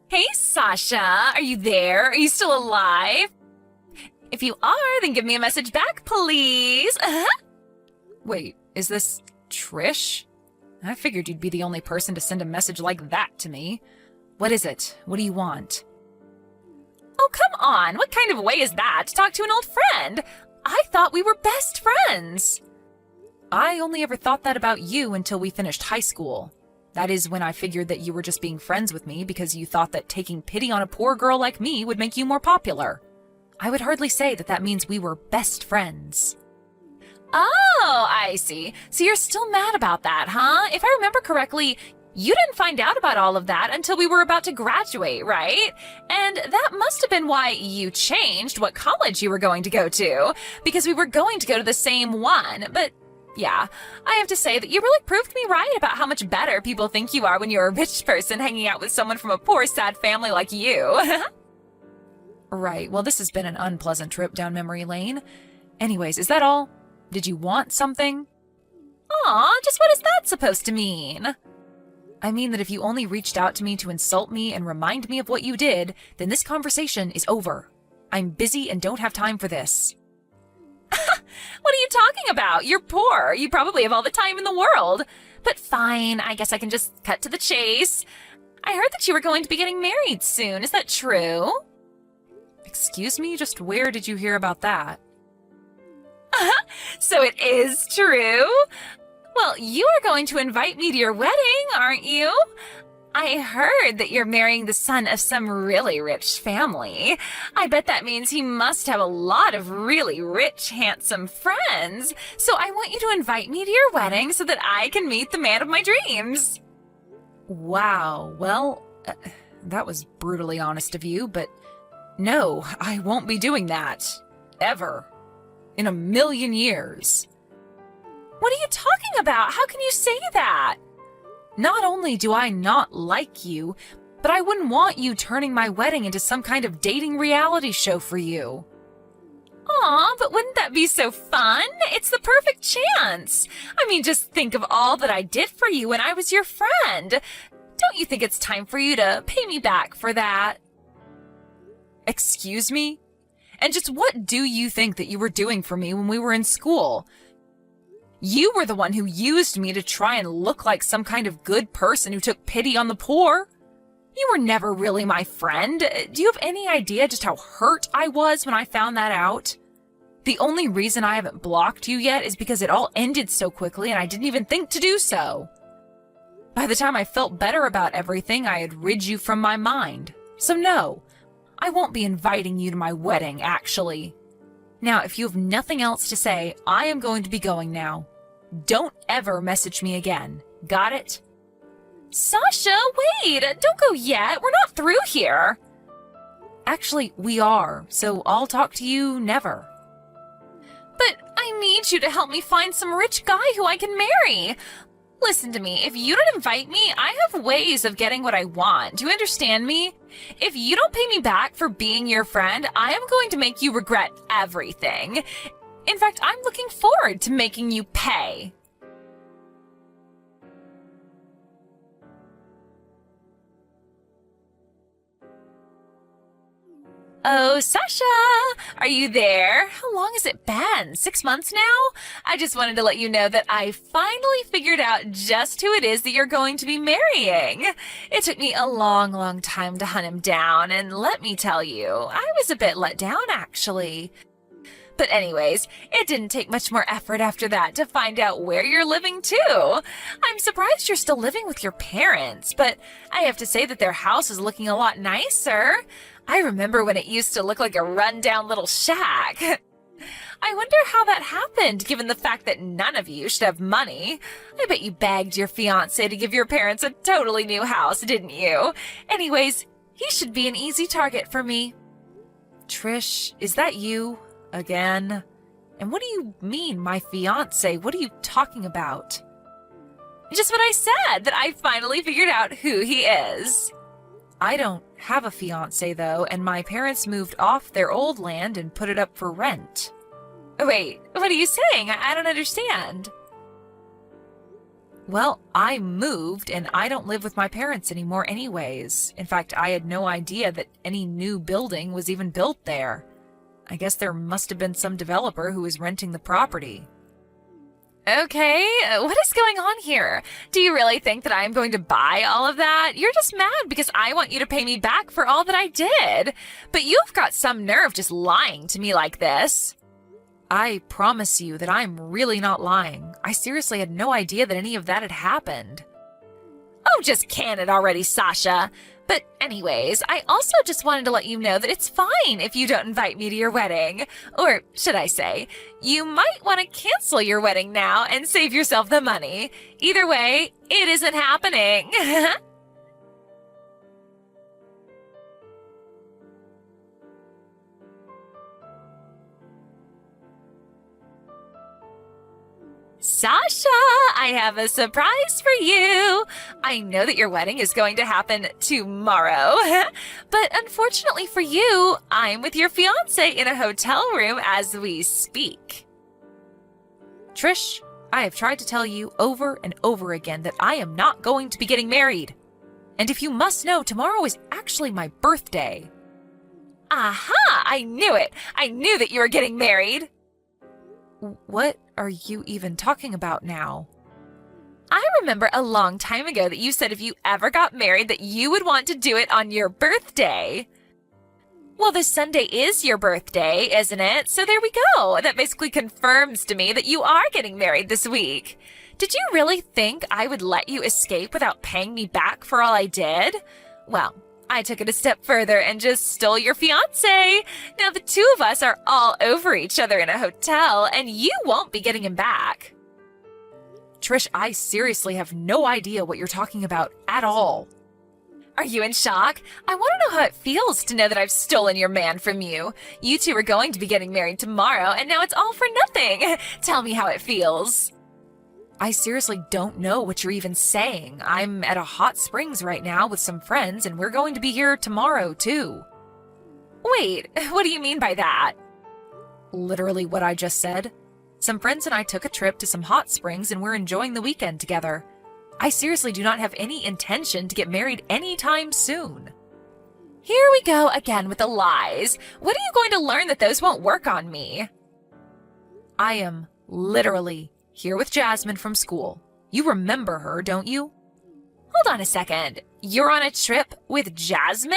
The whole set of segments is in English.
Hey, Sasha, are you there? Are you still alive? If you are, then give me a message back, please. Wait, is this Trish? I figured you'd be the only person to send a message like that to me. What is it? What do you want? Oh, come on. What kind of way is that to talk to an old friend? I thought we were best friends. I only ever thought that about you until we finished high school. That is when I figured that you were just being friends with me because you thought that taking pity on a poor girl like me would make you more popular. I would hardly say that that means we were best friends. Oh, I see. So you're still mad about that, huh? If I remember correctly, you didn't find out about all of that until we were about to graduate, right? And that must have been why you changed what college you were going to go to, because we were going to go to the same one. But yeah, I have to say that you really proved me right about how much better people think you are when you're a rich person hanging out with someone from a poor, sad family like you. Right, well, this has been an unpleasant trip down memory lane. Anyways, is that all? Did you want something? Aw, just what is that supposed to mean? I mean that if you only reached out to me to insult me and remind me of what you did, then this conversation is over. I'm busy and don't have time for this. What are you talking about? You're poor. You probably have all the time in the world. But fine, I guess I can just cut to the chase. I heard that you were going to be getting married soon. Is that true? Excuse me? Just where did you hear about that? So it is true? Well, you are going to invite me to your wedding, aren't you? I heard that you're marrying the son of some really rich family. I bet that means he must have a lot of really rich, handsome friends. So I want you to invite me to your wedding so that I can meet the man of my dreams. Wow, well, that was brutally honest of you, but no, I won't be doing that. Ever. In a million years. What are you talking about? How can you say that? Not only do I not like you, but I wouldn't want you turning my wedding into some kind of dating reality show for you. Aw, but wouldn't that be so fun? It's the perfect chance. I mean, just think of all that I did for you when I was your friend. Don't you think it's time for you to pay me back for that? Excuse me? And just what do you think that you were doing for me when we were in school? You were the one who used me to try and look like some kind of good person who took pity on the poor. You were never really my friend. Do you have any idea just how hurt I was when I found that out? The only reason I haven't blocked you yet is because it all ended so quickly and I didn't even think to do so. By the time I felt better about everything, I had rid you from my mind. So no, I won't be inviting you to my wedding, actually. Now, if you have nothing else to say, I am going to be going now. Don't ever message me again. Got it? Sasha, wait! Don't go yet. We're not through here. Actually, we are, so I'll talk to you never. But I need you to help me find some rich guy who I can marry. Listen to me, if you don't invite me, I have ways of getting what I want. Do you understand me? If you don't pay me back for being your friend, I am going to make you regret everything. In fact, I'm looking forward to making you pay. Oh, Sasha, are you there? How long has it been? 6 months now? I just wanted to let you know that I finally figured out just who it is that you're going to be marrying. It took me a long, long time to hunt him down, and let me tell you, I was a bit let down, actually. But anyways, it didn't take much more effort after that to find out where you're living, too. I'm surprised you're still living with your parents, but I have to say that their house is looking a lot nicer. I remember when it used to look like a rundown little shack. I wonder how that happened, given the fact that none of you should have money. I bet you begged your fiancé to give your parents a totally new house, didn't you? Anyways, he should be an easy target for me. Trish, is that you? Again? And what do you mean, my fiancé? What are you talking about? Just what I said, that I finally figured out who he is. I don't have a fiancé, though, and my parents moved off their old land and put it up for rent. Wait, what are you saying? I don't understand. Well, I moved and I don't live with my parents anymore anyways. In fact, I had no idea that any new building was even built there. I guess there must have been some developer who was renting the property. Okay, what is going on here? Do you really think that I'm going to buy all of that? You're just mad because I want you to pay me back for all that I did. But you've got some nerve just lying to me like this. I promise you that I'm really not lying. I seriously had no idea that any of that had happened. Oh, just can it already, Sasha. But anyways, I also just wanted to let you know that it's fine if you don't invite me to your wedding. Or should I say, you might want to cancel your wedding now and save yourself the money. Either way, it isn't happening. Sasha, I have a surprise for you. I know that your wedding is going to happen tomorrow, but unfortunately for you, I'm with your fiancé in a hotel room as we speak. Trish, I have tried to tell you over and over again that I am not going to be getting married. And if you must know, tomorrow is actually my birthday. Aha! I knew it! I knew that you were getting married! What are you even talking about now? I remember a long time ago that you said if you ever got married that you would want to do it on your birthday. Well, this Sunday is your birthday, isn't it? So there we go. That basically confirms to me that you are getting married this week. Did you really think I would let you escape without paying me back for all I did? Well, I took it a step further and just stole your fiancé. Now the two of us are all over each other in a hotel, and you won't be getting him back. Trish, I seriously have no idea what you're talking about at all. Are you in shock? I want to know how it feels to know that I've stolen your man from you. You two are going to be getting married tomorrow, and now it's all for nothing. Tell me how it feels. I seriously don't know what you're even saying. I'm at a hot springs right now with some friends, and we're going to be here tomorrow, too. Wait, what do you mean by that? Literally what I just said. Some friends and I took a trip to some hot springs, and we're enjoying the weekend together. I seriously do not have any intention to get married anytime soon. Here we go again with the lies. When are you going to learn that those won't work on me? I am literally here with Jasmine from school. You remember her, don't you? Hold on a second. You're on a trip with Jasmine?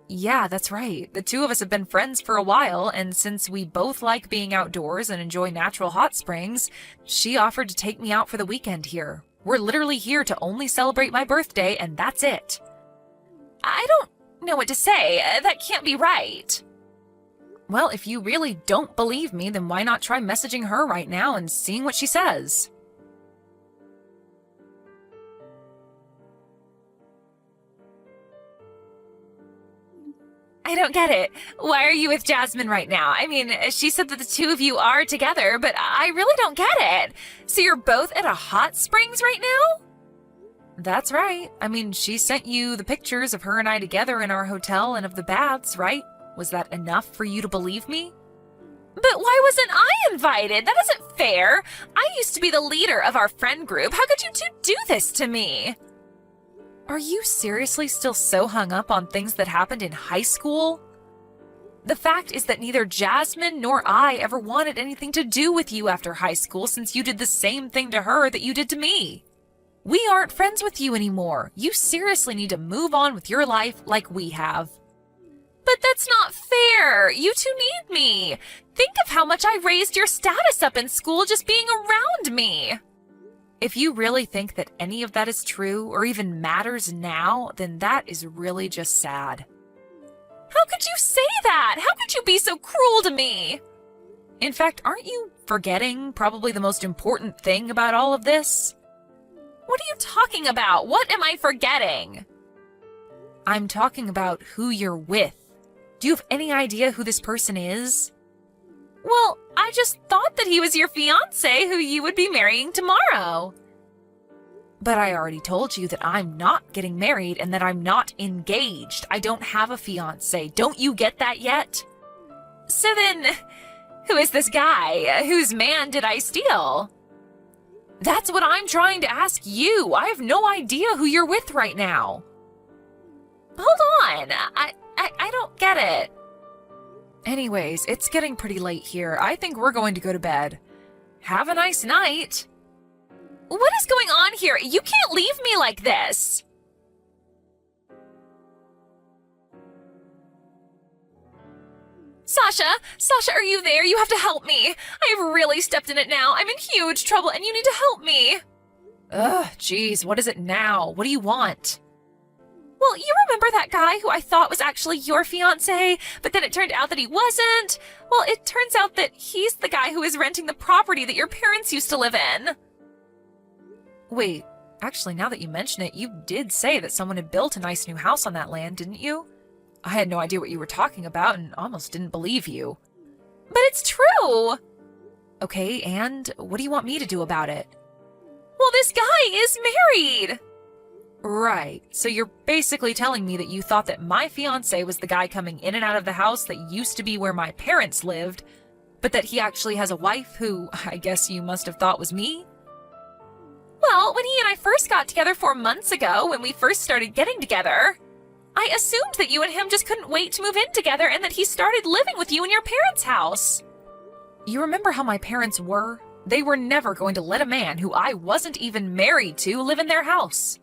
Yeah, that's right. The two of us have been friends for a while, and since we both like being outdoors and enjoy natural hot springs, she offered to take me out for the weekend here. We're literally here to only celebrate my birthday, and that's it. I don't know what to say. That can't be right. Well, if you really don't believe me, then why not try messaging her right now and seeing what she says? I don't get it. Why are you with Jasmine right now? I mean, she said that the two of you are together, but I really don't get it. So you're both at a hot springs right now? That's right. I mean, she sent you the pictures of her and I together in our hotel and of the baths, right? Was that enough for you to believe me? But why wasn't I invited? That isn't fair. I used to be the leader of our friend group. How could you two do this to me? Are you seriously still so hung up on things that happened in high school? The fact is that neither Jasmine nor I ever wanted anything to do with you after high school since you did the same thing to her that you did to me. We aren't friends with you anymore. You seriously need to move on with your life like we have. But that's not fair. You two need me. Think of how much I raised your status up in school just being around me. If you really think that any of that is true or even matters now, then that is really just sad. How could you say that? How could you be so cruel to me? In fact, aren't you forgetting probably the most important thing about all of this? What are you talking about? What am I forgetting? I'm talking about who you're with. Do you have any idea who this person is? Well, I just thought that he was your fiancé who you would be marrying tomorrow. But I already told you that I'm not getting married and that I'm not engaged. I don't have a fiancé. Don't you get that yet? So then, who is this guy? Whose man did I steal? That's what I'm trying to ask you. I have no idea who you're with right now. Hold on. I don't get it. Anyways, it's getting pretty late here. I think we're going to go to bed. Have a nice night. What is going on here? You can't leave me like this. Sasha, are you there? You have to help me. I have really stepped in it now. I'm in huge trouble and you need to help me. Ugh, geez, what is it now? What do you want? Well, you remember that guy who I thought was actually your fiancé, but then it turned out that he wasn't? Well, it turns out that he's the guy who is renting the property that your parents used to live in. Wait, actually, now that you mention it, you did say that someone had built a nice new house on that land, didn't you? I had no idea what you were talking about and almost didn't believe you. But it's true! Okay, and what do you want me to do about it? Well, this guy is married! Right, so you're basically telling me that you thought that my fiancé was the guy coming in and out of the house that used to be where my parents lived, but that he actually has a wife who I guess you must have thought was me? Well, when he and I first got together 4 months ago, when we first started getting together, I assumed that you and him just couldn't wait to move in together and that he started living with you in your parents' house. You remember how my parents were? They were never going to let a man who I wasn't even married to live in their house.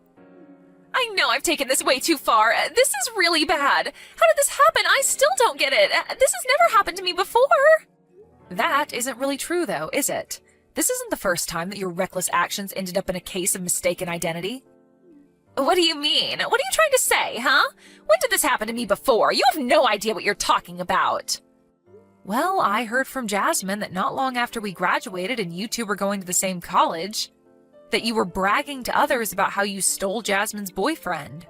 I know I've taken this way too far. This is really bad. How did this happen? I still don't get it. This has never happened to me before. That isn't really true, though, is it? This isn't the first time that your reckless actions ended up in a case of mistaken identity. What do you mean? What are you trying to say, huh? When did this happen to me before? You have no idea what you're talking about. Well, I heard from Jasmine that not long after we graduated and you two were going to the same college, that you were bragging to others about how you stole Jasmine's boyfriend.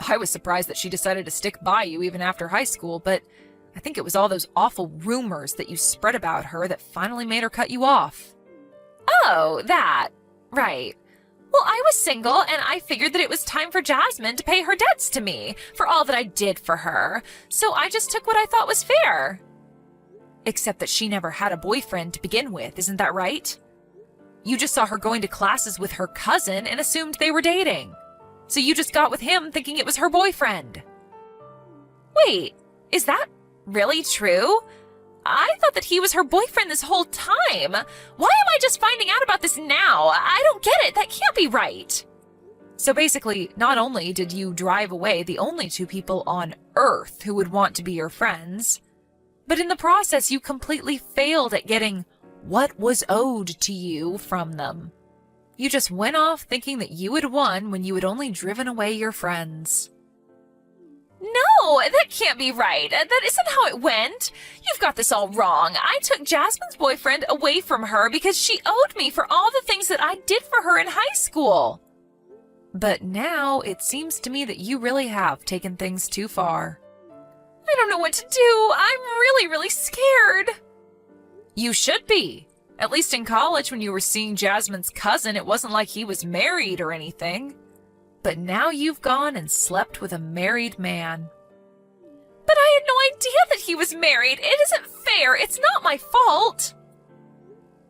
I was surprised that she decided to stick by you even after high school, but I think it was all those awful rumors that you spread about her that finally made her cut you off. Oh, that. Right. Well, I was single, and I figured that it was time for Jasmine to pay her debts to me for all that I did for her, so I just took what I thought was fair. Except that she never had a boyfriend to begin with, isn't that right? You just saw her going to classes with her cousin and assumed they were dating. So you just got with him thinking it was her boyfriend. Wait, is that really true? I thought that he was her boyfriend this whole time. Why am I just finding out about this now? I don't get it. That can't be right. So basically, not only did you drive away the only two people on Earth who would want to be your friends, but in the process, you completely failed at getting what was owed to you from them. You just went off thinking that you had won when you had only driven away your friends. No, that can't be right. That isn't how it went. You've got this all wrong. I took Jasmine's boyfriend away from her because she owed me for all the things that I did for her in high school. But now it seems to me that you really have taken things too far. I don't know what to do. I'm really scared. You should be. At least in college when you were seeing Jasmine's cousin, it wasn't like he was married or anything. But now you've gone and slept with a married man. But I had no idea that he was married. It isn't fair. It's not my fault.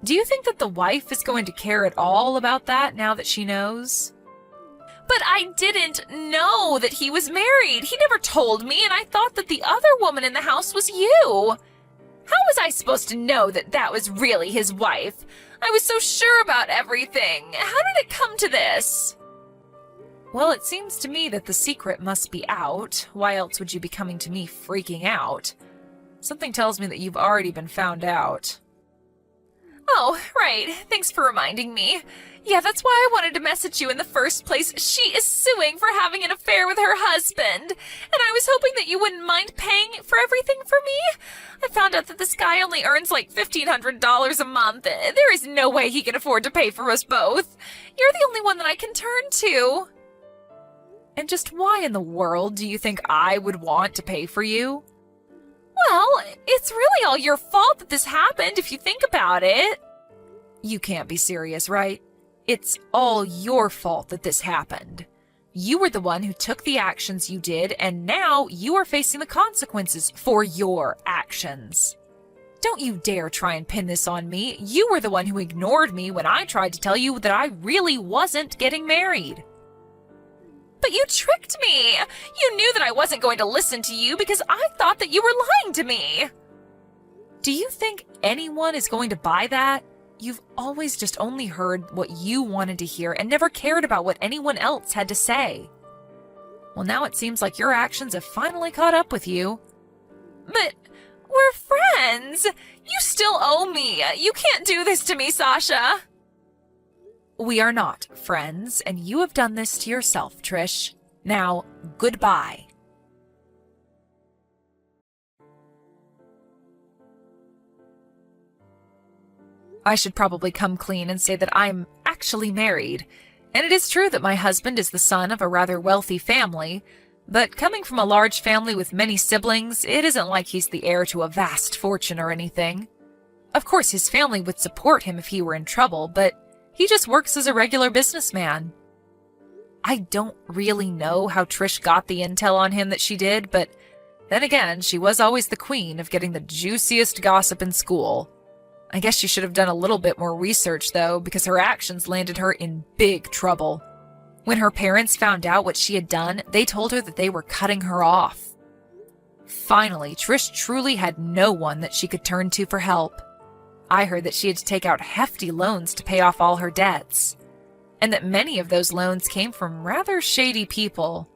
Do you think that the wife is going to care at all about that now that she knows? But I didn't know that he was married. He never told me, and I thought that the other woman in the house was you. How was I supposed to know that that was really his wife? I was so sure about everything. How did it come to this? Well, it seems to me that the secret must be out. Why else would you be coming to me freaking out? Something tells me that you've already been found out. Oh, right. Thanks for reminding me. Yeah, that's why I wanted to message you in the first place. She is suing for having an affair with her husband, and I was hoping that you wouldn't mind paying for everything for me. I found out that this guy only earns like $1,500 a month. There is no way he can afford to pay for us both. You're the only one that I can turn to. And just why in the world do you think I would want to pay for you? Well, it's really all your fault that this happened if you think about it. You can't be serious, right? It's all your fault that this happened. You were the one who took the actions you did, and now you are facing the consequences for your actions. Don't you dare try and pin this on me. You were the one who ignored me when I tried to tell you that I really wasn't getting married. But you tricked me! You knew that I wasn't going to listen to you because I thought that you were lying to me! Do you think anyone is going to buy that? You've always just only heard what you wanted to hear and never cared about what anyone else had to say. Well, now it seems like your actions have finally caught up with you. But we're friends! You still owe me! You can't do this to me, Sasha! We are not friends, and you have done this to yourself, Trish. Now, goodbye. I should probably come clean and say that I'm actually married. And it is true that my husband is the son of a rather wealthy family, but coming from a large family with many siblings, it isn't like he's the heir to a vast fortune or anything. Of course, his family would support him if he were in trouble, but he just works as a regular businessman. I don't really know how Trish got the intel on him that she did, but then again, she was always the queen of getting the juiciest gossip in school. I guess she should have done a little bit more research, though, because her actions landed her in big trouble. When her parents found out what she had done, they told her that they were cutting her off. Finally, Trish truly had no one that she could turn to for help. I heard that she had to take out hefty loans to pay off all her debts, and that many of those loans came from rather shady people.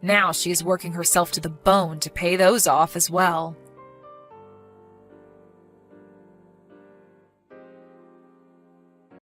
Now she is working herself to the bone to pay those off as well.